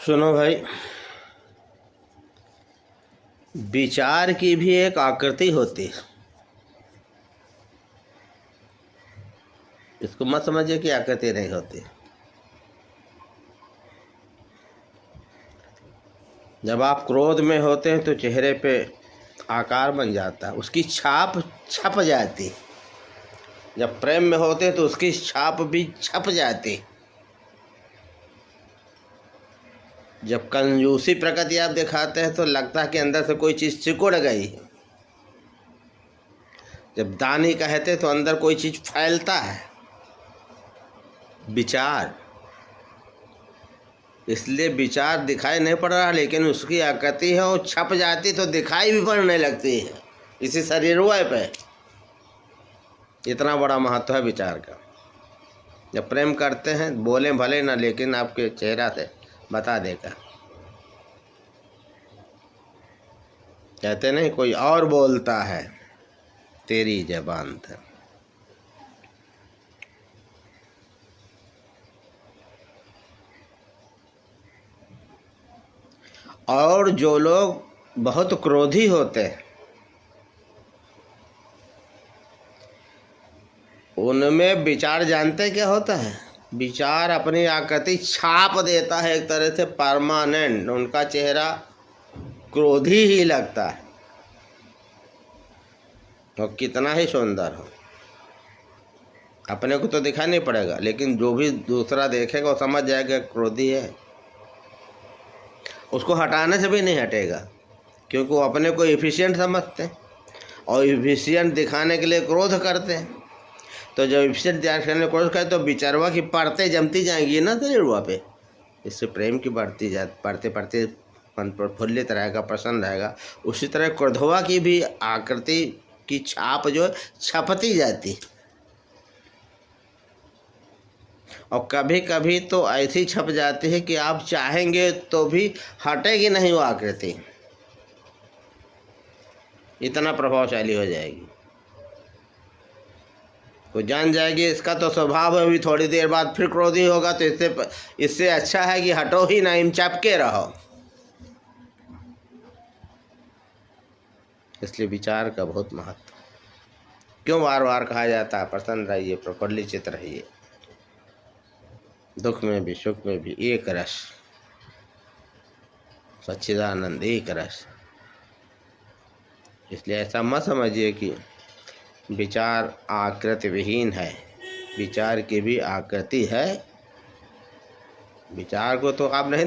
सुनो भाई, विचार की भी एक आकृति होती है। इसको मत समझिए कि आकृति नहीं होती। जब आप क्रोध में होते हैं तो चेहरे पे आकार बन जाता है, उसकी छाप छप जाती। जब प्रेम में होते हैं तो उसकी छाप भी छप जाती। जब कंजूसी प्रकृति आप दिखाते हैं तो लगता है कि अंदर से कोई चीज़ सिकुड़ गई। जब दानी कहते तो अंदर कोई चीज़ फैलता है। विचार, इसलिए विचार दिखाई नहीं पड़ रहा, लेकिन उसकी आकृति है वो छप जाती तो दिखाई भी पड़ने लगती है। इसी शरीर पे इतना बड़ा महत्व है विचार का। जब प्रेम करते हैं, बोले भले ना, लेकिन आपके चेहरा से बता देगा। कहते नहीं, कोई और बोलता है तेरी ज़बान से। और जो लोग बहुत क्रोधी होते हैं उनमें विचार जानते क्या होता है? विचार अपनी आकृति छाप देता है, एक तरह से परमानेंट। उनका चेहरा क्रोधी ही लगता है, तो कितना ही सुंदर हो। अपने को तो दिखाई नहीं पड़ेगा, लेकिन जो भी दूसरा देखेगा वो समझ जाएगा क्रोधी है। उसको हटाने से भी नहीं हटेगा, क्योंकि वो अपने को एफिशिएंट समझते हैं और एफिशिएंट दिखाने के लिए क्रोध करते हैं। तो जब एफिशिएंट दिखाने की क्रोध करें तो विचारवा की परतें जमती जाएंगी ना शरीरवा पे। इससे प्रेम की बढ़ते बढ़ते मन प्रफुल्लित रहेगा, प्रसन्न रहेगा। उसी तरह क्रोधवा की भी आकृति की छाप जो छपती जाती, और कभी कभी तो ऐसी छप जाती है कि आप चाहेंगे तो भी हटेगी नहीं वो आकृति, इतना प्रभावशाली हो जाएगी। वो जान जाएगी इसका तो स्वभाव है, भी थोड़ी देर बाद फिर क्रोधी होगा, तो इससे अच्छा है कि हटो ही नहीं, चपके रहो। इसलिए विचार का बहुत महत्व। क्यों बार बार कहा जाता है प्रसन्न रहिए, प्रफुल्लित रहिए, दुख में भी सुख में भी एक रस, सच्चिदानंद एक रस। इसलिए ऐसा मत समझिए कि विचार आकृति विहीन है। विचार की भी आकृति है। विचार को तो आप नहीं